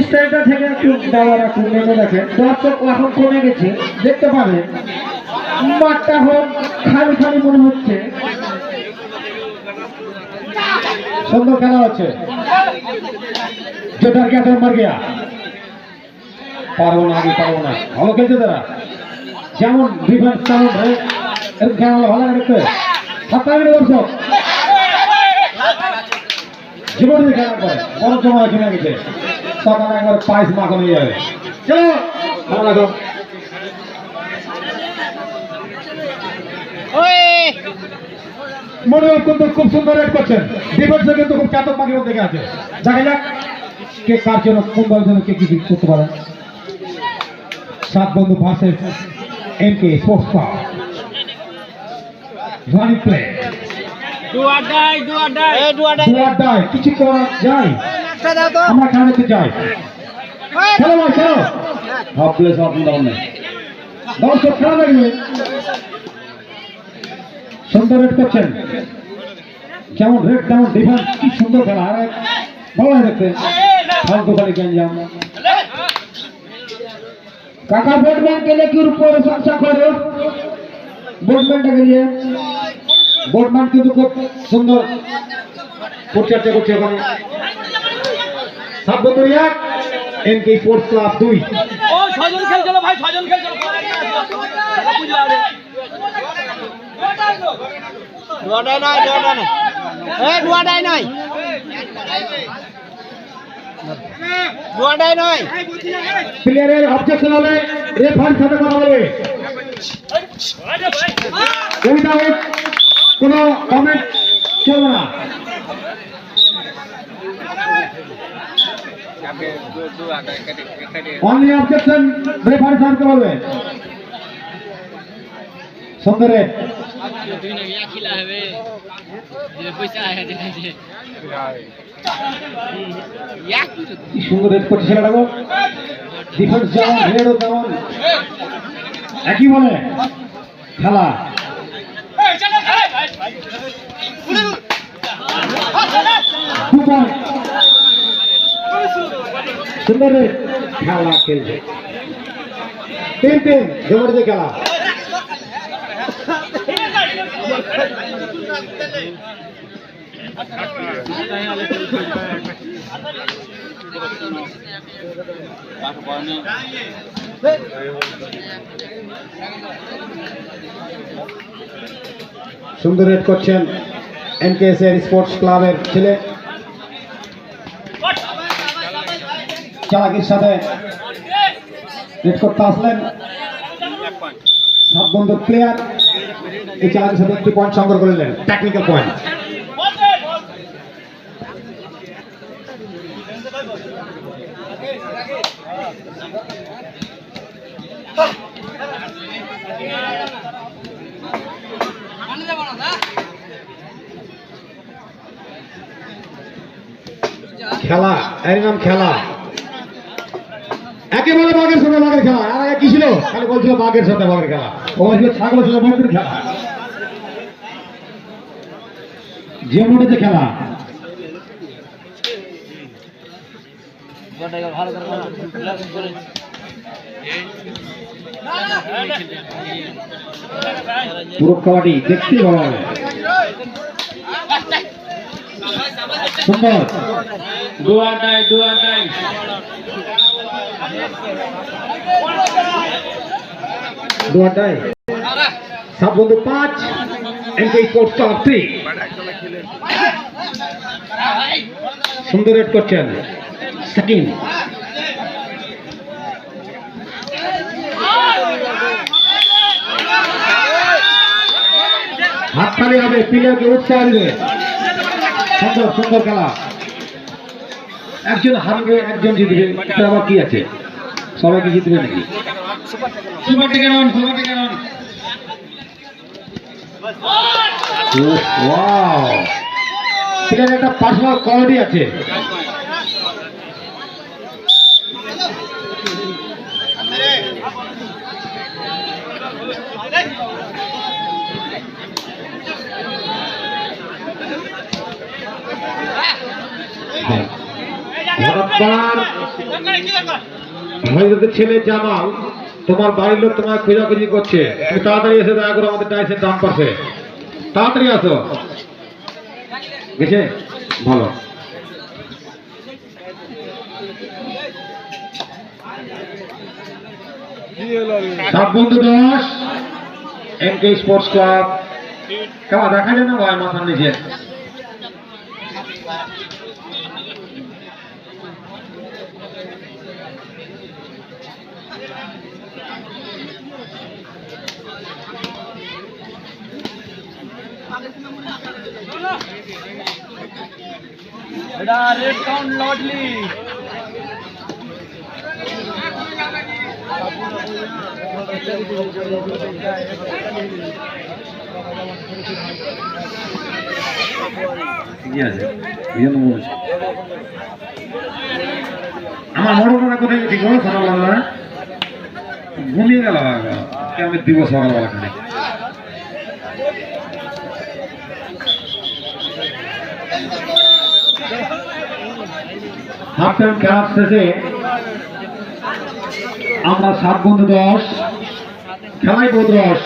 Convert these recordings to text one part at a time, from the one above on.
স্টাইলটা থেকে একটু দেওয়ার একটু নেমে দেখেন, দর্শক এখন কমে গেছে, দেখতে পাবেন মাঠটা হোক খালি খালি মনে হচ্ছে। সুন্দর খেলা হচ্ছে, যেটার গেছে মার গিয়া পারবো না, আগে পারবো না, ভালো খেলছে তারা, যেমন ডিফেন্স তেমন এরকম খেলা ভালো লাগে দেখতে। দর্শক জীবনে খেলা করে বড় সময় খেলে গেছে, সকালে একবার পায়েস মাখা নিয়ে যাবে। চলো ভালো লাগো। মনে কিন্তু খুব সুন্দর রেড করছেন, ডিফেন্সে কিন্তু খুব চাতক পাখির মধ্যে আছে। দেখা যাক কে কার জন্য কোন দলের জন্য কে কি করতে পারে। সাত বন্ধু ভার্সেস এমকে স্পোর্টস ক্লাব, রানিং প্লে, কিছু করা যায়, আমরা খেলাতে চাই। খেলো ভাই খেলো, দর্শক খেলা লাগবে। সুন্দর রেড করছেন, যেমন রেড তেমন ডিফেন্স, কি সুন্দর খেলা, আর ভালো হয় দেখতে। ফালতু খালি গেঞ্জাম কাকা ব্যাটম্যান के लिए क्यों प्रशंसा करो, ব্যাটম্যানটাকে নিয়ে ব্যাটম্যান কিন্তু খুব সুন্দর পরিচর্যা করছে ওখানে। সাববতুরিয়া এমকে স্পোর্টস ক্লাব 2। ও ছজন খেলছিল ভাই, ছজন খেলছিল, ডোয়াডাই নাই, ডোয়াডাই নাই, ডোয়াডাই নাই, ডোয়াডাই নয়। প্লেয়ারের অবজেকশন হলে রেফারির সাথে কথা বলবে, উইদাউট কোনো কমেন্ট চলবে না। অনলি অবজেকশন রেফারির সাথে বলবে। সুন্দর রেড, সুন্দর রেড করছে ছেলেটাকে। ডিফেন্স যেমন রেডও তেমন একই বলে খেলা। সুন্দর রেড খেলা খেলছে, 3-3 জবরদস্ত খেলা। সুন্দর রেড করছেন এমকেএস এর স্পোর্টস ক্লাবের ছেলে, চালাকির সাথে রেড করতে আসলেন সাত বন্ধুর প্লেয়ার। এই চালাকির সাথে একটি পয়েন্ট সংগ্রহ করে নিলেন, টেকনিক্যাল পয়েন্ট। খেলা এর নাম খেলা, একেবারে বাঘের সাথে বাঘের খেলা। আর আগে কি ছিল, খালি বলছিল বাঘের সাথে বাঘের খেলা, ওখানে ছিল ছাগলের সাথে বাঘের খেলা। যে মোটে খেলা ভালো পুরো কাবাডি দেখতেই ভালো লাগে। সুন্দর দুয়াটাই 7 বন্ধু 5 এমকে স্পোর্টস ক্লাব 3 সুন্দর রেড করছেন সাকিব। হাততালি হবে, প্লেয়ারকে উৎসাহ দিবে। সুন্দর সুন্দর খেলা, একজন হারবে একজন জিতবে, এটা আবার কি আছে, সবাইকে জিতবে নাকি? Super taken on, super taken on. Wow, এখানে একটা পার্সোনাল কোয়ালিটি আছে। ছেলে জামাল, তোমার বাড়ির লোক তোমার খোঁজাখুঁজি করছে, তুমি তাড়াতাড়ি এসে দয়া করো আমাদের টাইসের দাম পাশে, তাড়াতাড়ি আসো। গেছে ভালো। সাত বন্ধু 10 এমকে স্পোর্টস ক্লাব। কেমন দেখা যায় না ভাই মাথার নিচে? रेड काउंट लॉडली আমার মরণটা কোথায় গেছি গো? সকালবেলা ঘুমিয়ে গেল, আমি দিব সকালবেলা খানে। হাফ টাইম খেলা শেষে আমরা 7 বন্ধু 10 খেলায় বোধ রস।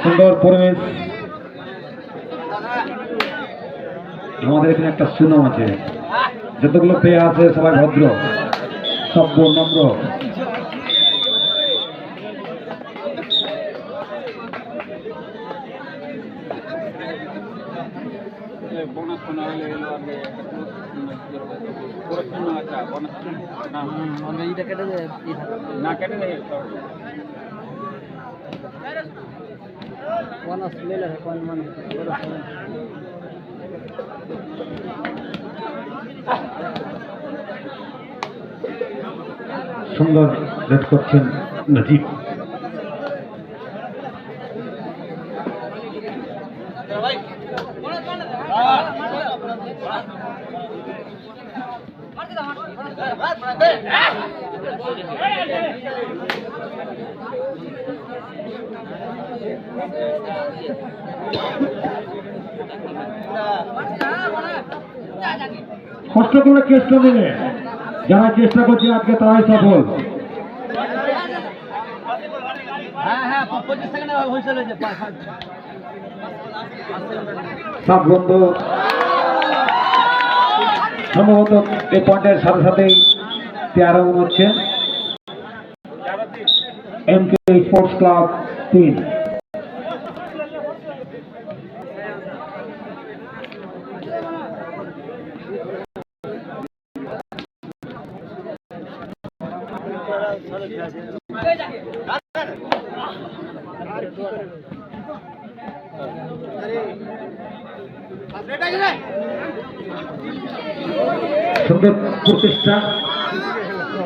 সুন্দর পরিবেশ। আমাদের এখানে একটা সুনাম আছে, যতগুলো পেয়ে আছে সবাই ভদ্র, সভ্য, নম্র। সুন্দর রেড করছেন নাজিব। কষ্ট করে চেষ্টা দিলে যারা চেষ্টা করছে আজকে তারাই সফল। সব বন্ধু সম্ভবত এই পয়েন্টের সাথে সাথেই 13 মনে হচ্ছে। এমকে স্পোর্টস ক্লাব 3। সুন্দর প্রচেষ্টা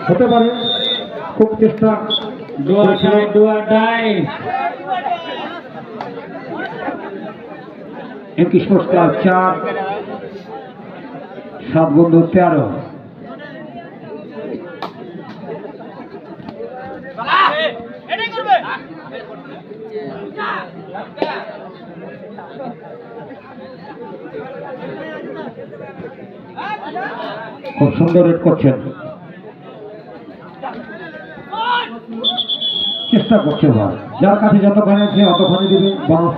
হতে পারে, খুব চেষ্টা এমপি স্পোর্টস ক্লাব 4 7 বন্ধু 13। খুব সুন্দর রেড করছেন, চেষ্টা করছে ভাই, যার কাছে যতক্ষণ আছে অতক্ষণই দিবে। বাউন্স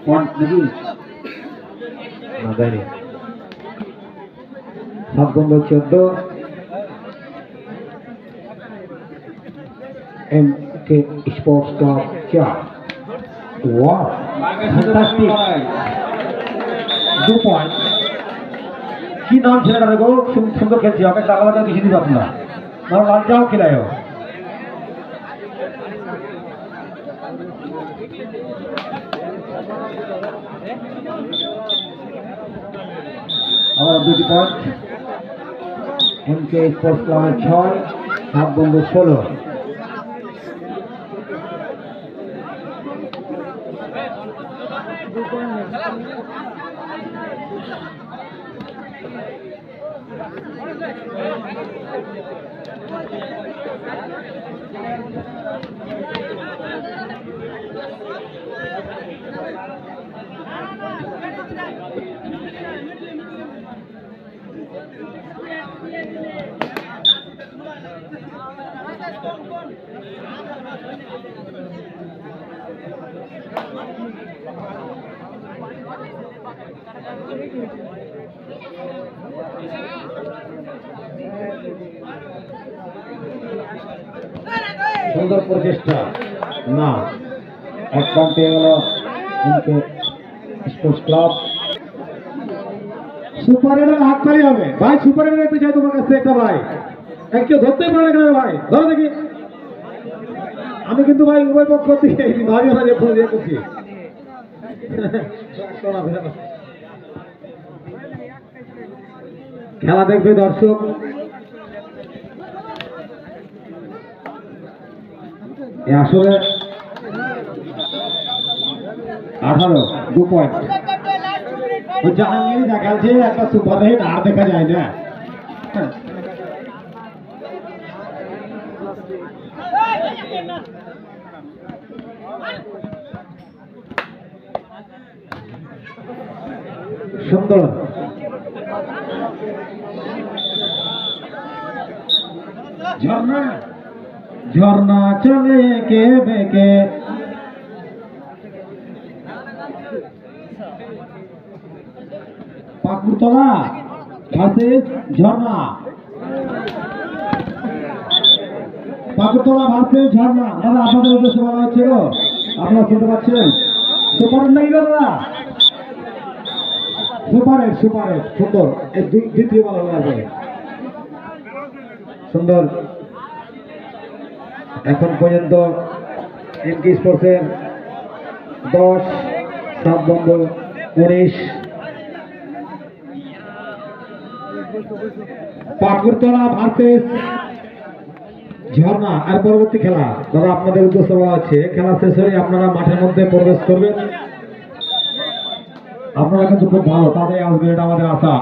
পয়েন্ট নাকি না দেয়নি। 7 বন্ধু 14। MK sports club 4। Wow, fantastic 2 point. কি নাম ছেলেটার গো? সুন্দর খেলছি, আমাকে টাকা টাকা কিছু দিবে আপনার, আমার লাল যাও খেলায়। আবার 2টি পয়েন্ট। এমকে স্পোর্টস ক্লাবের 6, 7 বন্ধু 16। সুন্দর প্রচেষ্টা, না এক পয়েন্ট পেয়ে গেল এমকে স্পোর্টস ক্লাব। সুপার রেডার হাততালি হবে ভাই, সুপার রেডার একটু চাই তোমার কাছে একটা ভাই, কেউ ধরতেই পারে না ভাই, ধরো দেখি। আমি কিন্তু ভাই উভয় পক্ষ থেকে ভাবি আমরা করছি। খেলা দেখবে দর্শক, আসলে 18 2 পয়েন্ট। ওই জাহাঙ্গীর দেখাচ্ছে একটা সুপার হিট আর দেখা যায় না। সুন্দর ঝর্ণা, ঝর্ণা চলে কে বেকে। পাকুড়তলা ভার্সেস ঝর্ণা, পাকুড়তলা ভার্সেস ঝর্ণা। দাদা আপনাদের উদ্দেশ্যে বলা হচ্ছিল, আপনারা শুনতে পাচ্ছেন? সুপারের নাকি দাদা? সুপারের সুপারের সুন্দর, এই দ্বিতীয় বলা হবে সুন্দর। এখন পর্যন্ত এমকে স্পোর্টসের 10, 7 বন্ধু 19। পাকুড়তলা ভার্সেস ঝর্ণা আর পরবর্তী খেলা। দাদা আপনাদের উদ্দেশ্যে বলা হচ্ছে, খেলা শেষ হয়ে আপনারা মাঠের মধ্যে প্রবেশ করবেন। আপনারা কিন্তু খুব ভালো তাদের আসবে, এটা আমাদের আশা।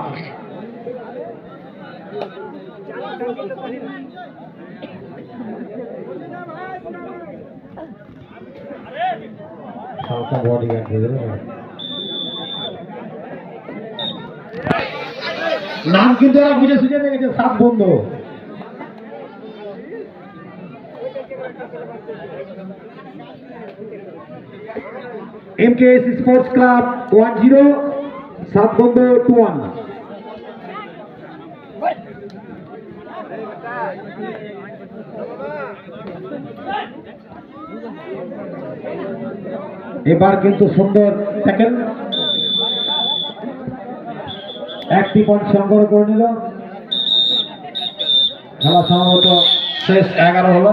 নাম কিন্তু এরা বুঝে সুঝে দেখেছে, 7 বন্ধু। এমকেএস স্পোর্টস ক্লাব 10, 7 বন্ধু 21। এবার কিন্তু সুন্দর ট্যাকেল, একটি পয়েন্ট সংগ্রহ করে নিল। খেলা সম্ভবত শেষ 11 হলো।